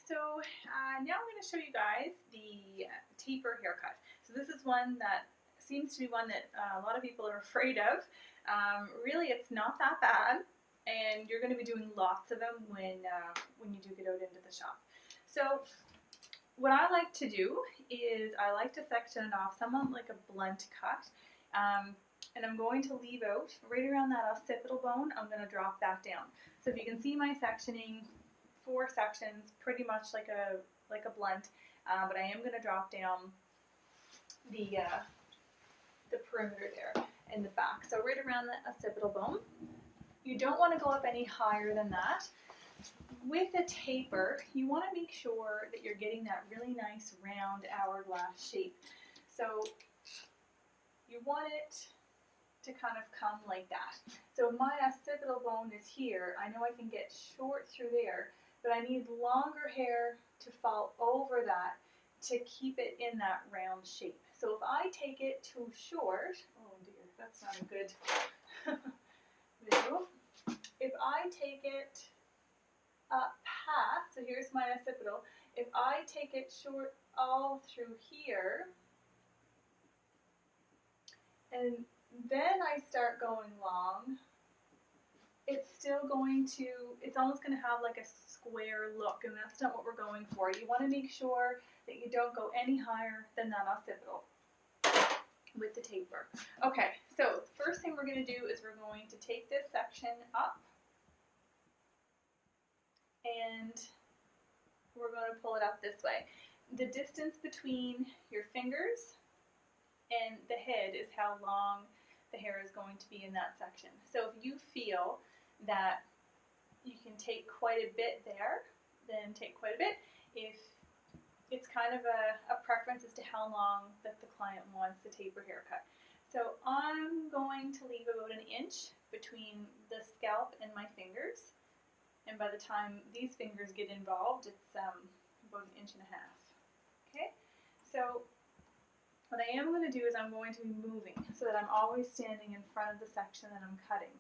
So now I'm going to show you guys the taper haircut. So this is one that seems to be one that a lot of people are afraid of. Really, it's not that bad, and you're going to be doing lots of them when you do get out into the shop. So what I like to do is I like to section it off somewhat like a blunt cut. And I'm going to leave out right around that occipital bone. I'm going to drop that down. So if you can see my sectioning, 4 sections, pretty much like a blunt, but I am going to drop down the perimeter there in the back. So right around the occipital bone. You don't want to go up any higher than that. With a taper, you want to make sure that you're getting that really nice round hourglass shape. So you want it to kind of come like that. So my occipital bone is here. I know I can get short through there, but I need longer hair to fall over that to keep it in that round shape. So if I take it too short, oh dear, that's not a good visual. If I take it up past, so here's my occipital, if I take it short all through here, and then I start going long, it's still going to, it's almost going to have like a square look, and that's not what we're going for. You want to make sure that you don't go any higher than that occipital with the taper. Okay, so the first thing we're going to do is we're going to take this section up and we're going to pull it up this way. The distance between your fingers and the head is how long the hair is going to be in that section. So if you feel that you can take quite a bit there, then take quite a bit. If it's kind of a preference as to how long that the client wants the taper haircut. So I'm going to leave about 1 inch between the scalp and my fingers. And by the time these fingers get involved, it's about 1.5 inches. Okay, so what I am going to do is I'm going to be moving so that I'm always standing in front of the section that I'm cutting.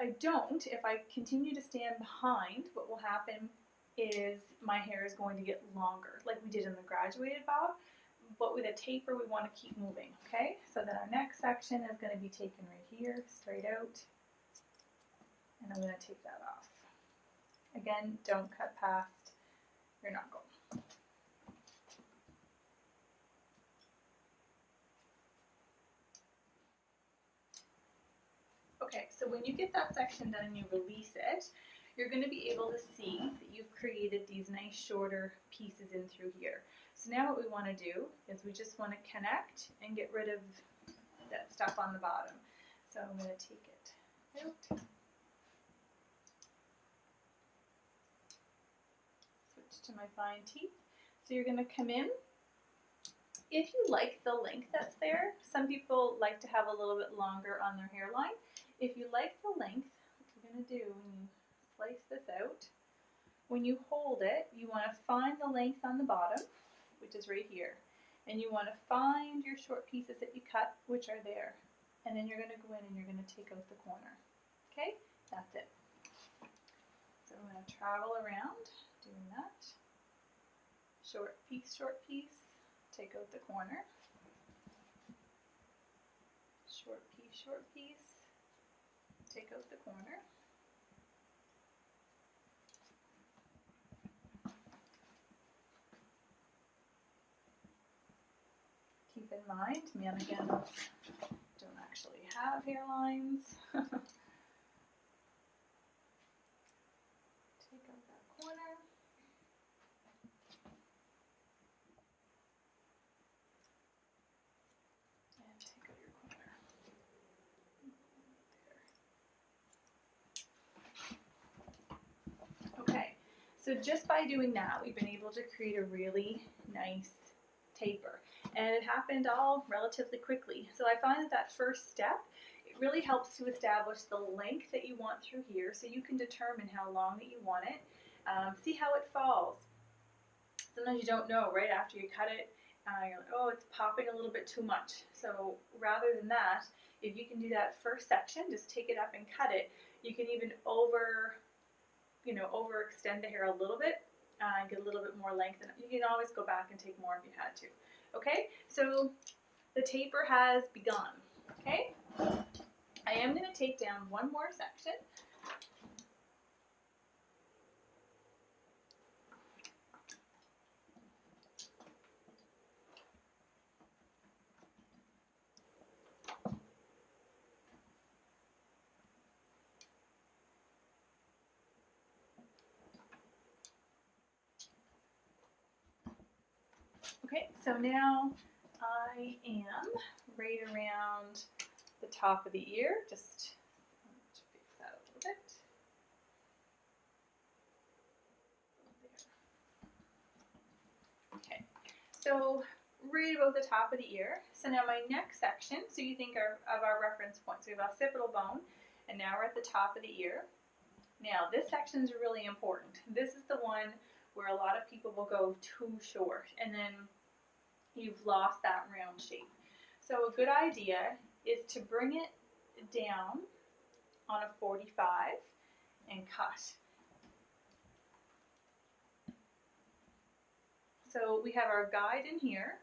If I continue to stand behind, what will happen is my hair is going to get longer, like we did in the graduated bob, but with a taper we want to keep moving, okay? So then our next section is going to be taken right here, straight out, and I'm going to take that off. Again, don't cut past your knuckle. Okay, so when you get that section done and you release it, you're going to be able to see that you've created these nice shorter pieces in through here. So now what we want to do is we just want to connect and get rid of that stuff on the bottom. So I'm going to take it out. Switch to my fine teeth. So you're going to come in. If you like the length that's there, some people like to have a little bit longer on their hairline. If you like the length, what you're going to do when you slice this out, when you hold it, you want to find the length on the bottom, which is right here. And you want to find your short pieces that you cut, which are there. And then you're going to go in and you're going to take out the corner. Okay? That's it. So I'm going to travel around doing that. Short piece, take out the corner. Short piece, take out the corner. Keep in mind, mannequins don't actually have hairlines. Take out that corner. And take out your corner. There. Okay, so just by doing that, we've been able to create a really nice taper. And it happened all relatively quickly. So I find that first step, it really helps to establish the length that you want through here so you can determine how long that you want it. See how it falls. Sometimes you don't know right after you cut it. You're like, oh, it's popping a little bit too much. So rather than that, if you can do that first section, just take it up and cut it. You can even overextend the hair a little bit get a little bit more length, and you can always go back and take more if you had to. Okay, so the taper has begun. Okay, I am going to take down one more section. Okay, so now I am right around the top of the ear. Just fix that a little bit. Okay, so right about the top of the ear. So now my next section, so you think of our reference points. We have occipital bone, and now we're at the top of the ear. Now this section is really important. This is the one where a lot of people will go too short, and then you've lost that round shape. So a good idea is to bring it down on a 45 and cut. So we have our guide in here,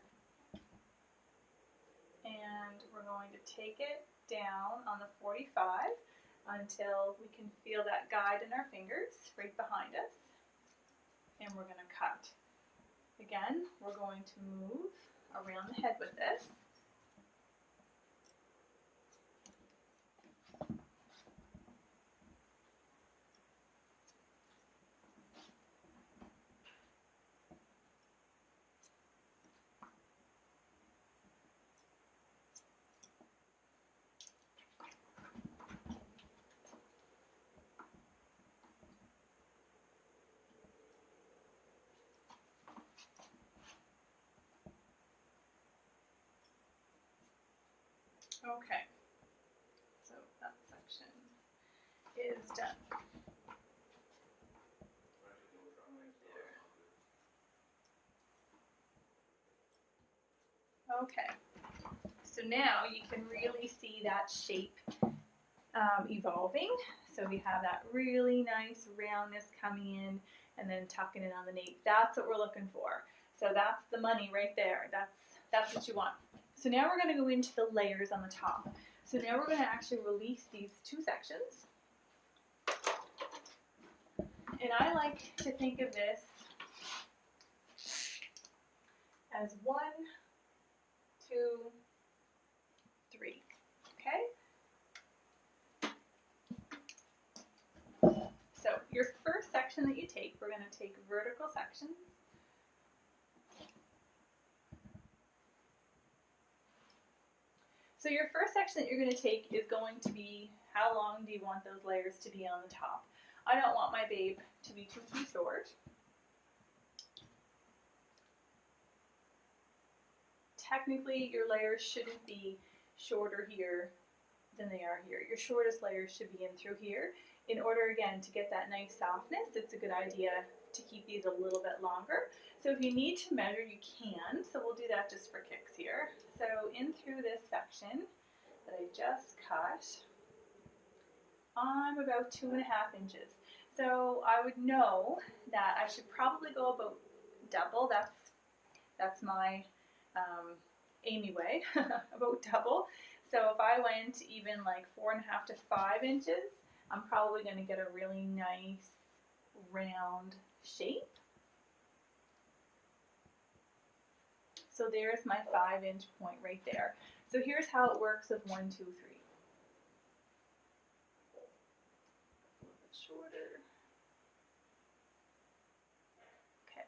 and we're going to take it down on the 45 until we can feel that guide in our fingers right behind us, and we're going to cut. Again, we're going to move around the head with this. Okay, so that section is done. Okay, so now you can really see that shape evolving. So we have that really nice roundness coming in and then tucking it on the nape. That's what we're looking for. So that's the money right there. That's what you want. So now we're going to go into the layers on the top. So now we're going to actually release these two sections. And I like to think of this as 1, 2, 3. Okay? So your first section that you take, we're going to take vertical sections. So your first section that you're going to take is going to be how long do you want those layers to be on the top. I don't want my babe to be too short. Technically, your layers shouldn't be shorter here than they are here. Your shortest layers should be in through here. In order, again, to get that nice softness, it's a good idea to keep these a little bit longer. So if you need to measure, you can. So we'll do that just for kicks here. So in through this section that I just cut, I'm about 2.5 inches. So I would know that I should probably go about double. That's my Amy way, about double. So if I went even like 4.5 to 5 inches, I'm probably going to get a really nice round shape. So there's my 5-inch point right there. So here's how it works with 1, 2, 3. A little bit shorter. Okay.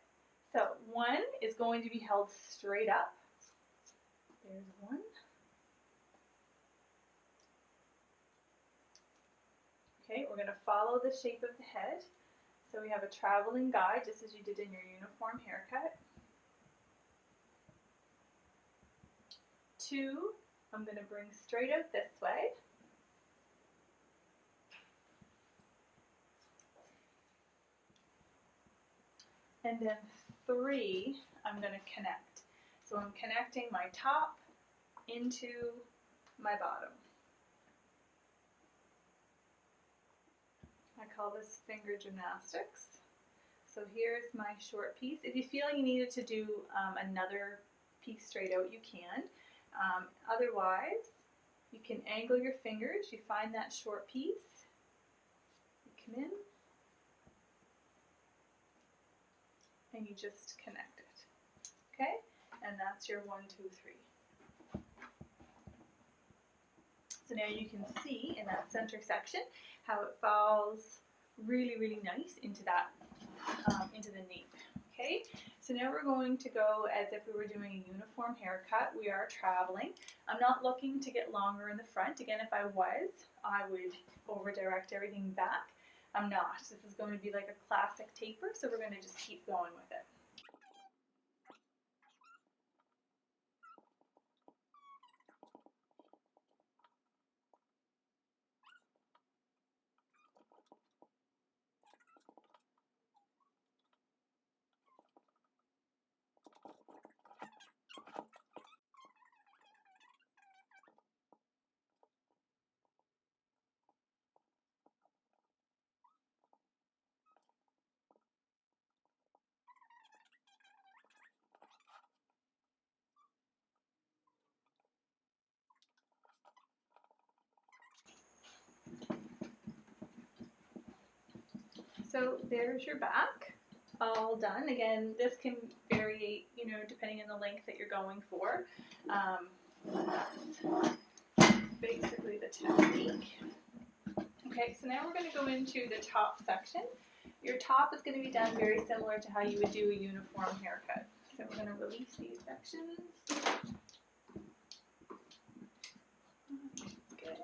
So 1 is going to be held straight up. There's 1. Okay, we're going to follow the shape of the head. So we have a traveling guide, just as you did in your uniform haircut. 2, I'm going to bring straight out this way. And then 3, I'm going to connect. So I'm connecting my top into my bottom. I call this finger gymnastics. So here's my short piece. If you feel you needed to do another piece straight out, you can. Otherwise, you can angle your fingers. You find that short piece. You come in and you just connect it. Okay? And that's your 1, 2, 3. So now you can see in that center section how it falls really, really nice into that, into the nape. Okay, so now we're going to go as if we were doing a uniform haircut. We are traveling. I'm not looking to get longer in the front. Again, if I was, I would over direct everything back. I'm not. This is going to be like a classic taper, so we're going to just keep going with it. So there's your back, all done. Again, this can vary, depending on the length that you're going for. That's basically the technique. Okay, so now we're going to go into the top section. Your top is going to be done very similar to how you would do a uniform haircut. So we're going to release these sections. Good.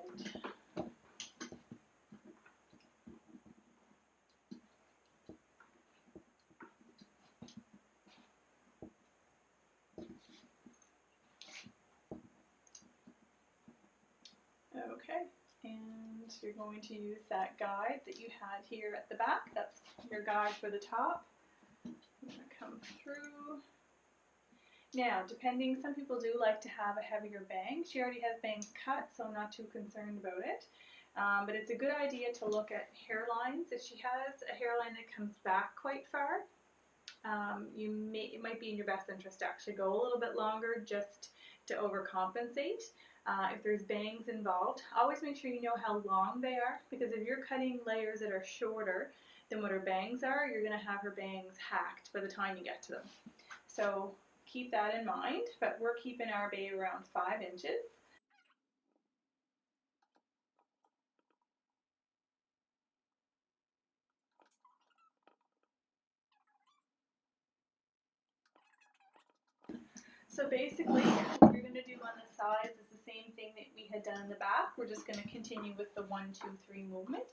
Okay, and you're going to use that guide that you had here at the back. That's your guide for the top. I'm going to come through. Now, depending, some people do like to have a heavier bang. She already has bangs cut, so I'm not too concerned about it. But it's a good idea to look at hairlines. If she has a hairline that comes back quite far, it might be in your best interest to actually go a little bit longer just to overcompensate. If there's bangs involved, always make sure you know how long they are, because if you're cutting layers that are shorter than what her bangs are, you're going to have her bangs hacked by the time you get to them. So keep that in mind, but we're keeping our bay around 5 inches. So basically, what you're going to do on the sides is the same thing that we had done in the back. We're just going to continue with the 1, 2, 3 movement.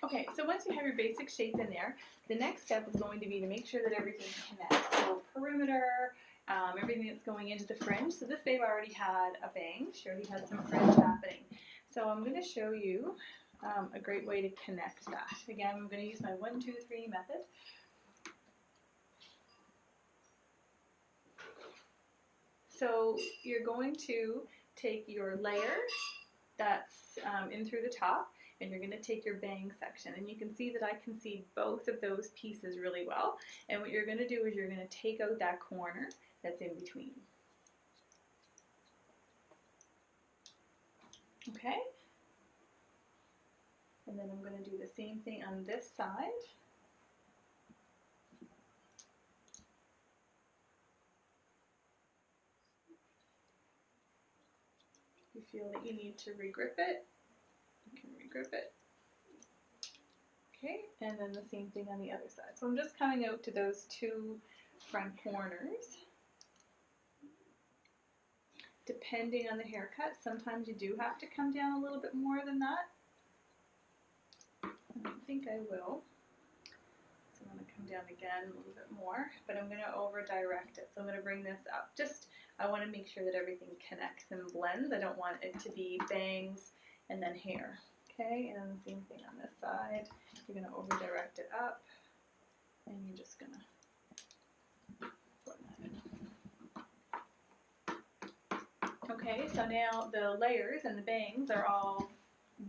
Okay, so once you have your basic shape in there, the next step is going to be to make sure that everything connects. So perimeter, everything that's going into the fringe. So this babe already had a bang. She already had some fringe happening. So I'm going to show you a great way to connect that. Again, I'm going to use my 1, 2, 3 method. So you're going to take your layer that's in through the top, and you're going to take your bang section, and you can see that I can see both of those pieces really well. And what you're going to do is you're going to take out that corner that's in between. Okay? And then I'm going to do the same thing on this side. If you feel that you need to regrip it, you can regrip it. Okay, and then the same thing on the other side. So I'm just coming out to those two front corners. Depending on the haircut, sometimes you do have to come down a little bit more than that. I don't think I will. So I'm going to come down again a little bit more, but I'm going to over direct it. So I'm going to bring this up. I want to make sure that everything connects and blends. I don't want it to be bangs and then hair. Okay, and then the same thing on this side. You're going to over direct it up, and you're just going to blend that in. Okay, so now the layers and the bangs are all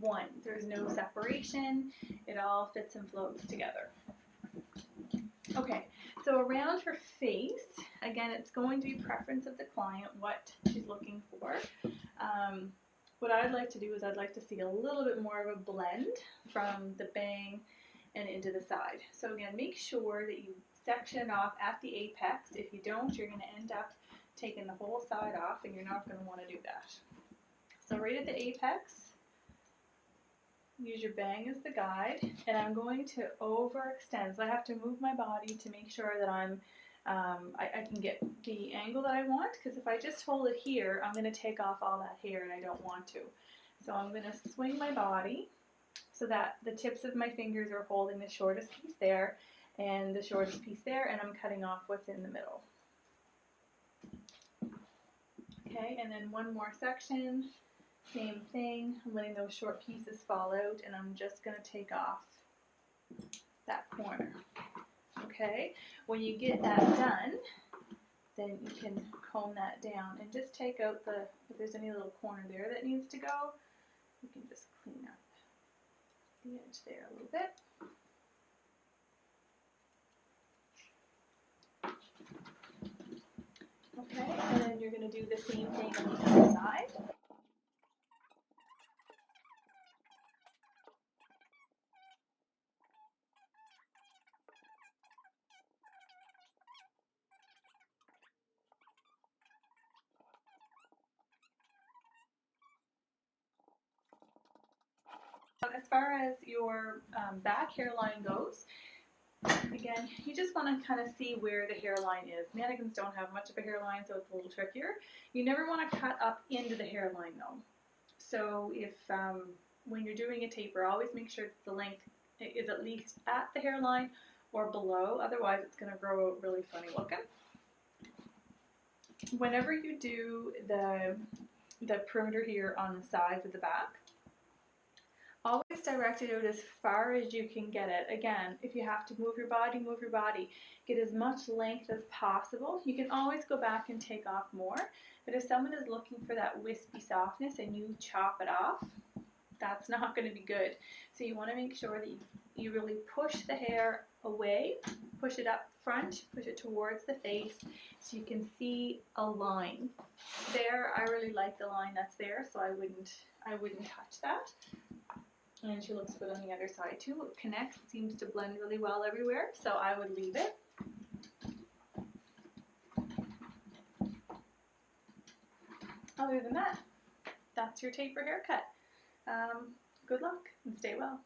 one. There's no separation. It all fits and flows together. Okay, so around her face, again, it's going to be preference of the client, what she's looking for. What I'd like to do is I'd like to see a little bit more of a blend from the bang and into the side. So again, make sure that you section it off at the apex. If you don't, you're going to end up taking the whole side off, and you're not going to want to do that. So right at the apex, use your bang as the guide, and I'm going to overextend. So I have to move my body to make sure that I can get the angle that I want, because if I just hold it here, I'm going to take off all that hair, and I don't want to. So I'm going to swing my body so that the tips of my fingers are holding the shortest piece there and the shortest piece there, and I'm cutting off what's in the middle. Okay, and then one more section. Same thing, I'm letting those short pieces fall out, and I'm just going to take off that corner. Okay, when you get that done, then you can comb that down and just take out if there's any little corner there that needs to go, you can just clean up the edge there a little bit. Okay, and then you're going to do the same thing on the other side. As far as your back hairline goes, again, you just want to kind of see where the hairline is. Mannequins don't have much of a hairline, so it's a little trickier. You never want to cut up into the hairline though. So if when you're doing a taper, always make sure that the length is at least at the hairline or below, otherwise it's going to grow out really funny looking. Whenever you do the perimeter here on the sides of the back, always direct it out as far as you can get it. Again, if you have to move your body, move your body. Get as much length as possible. You can always go back and take off more, but if someone is looking for that wispy softness and you chop it off, that's not going to be good. So you want to make sure that you really push the hair away, push it up front, push it towards the face so you can see a line. There, I really like the line that's there, so I wouldn't touch that. And she looks good on the other side too. It connects, it seems to blend really well everywhere, so I would leave it. Other than that, that's your taper haircut. Good luck and stay well.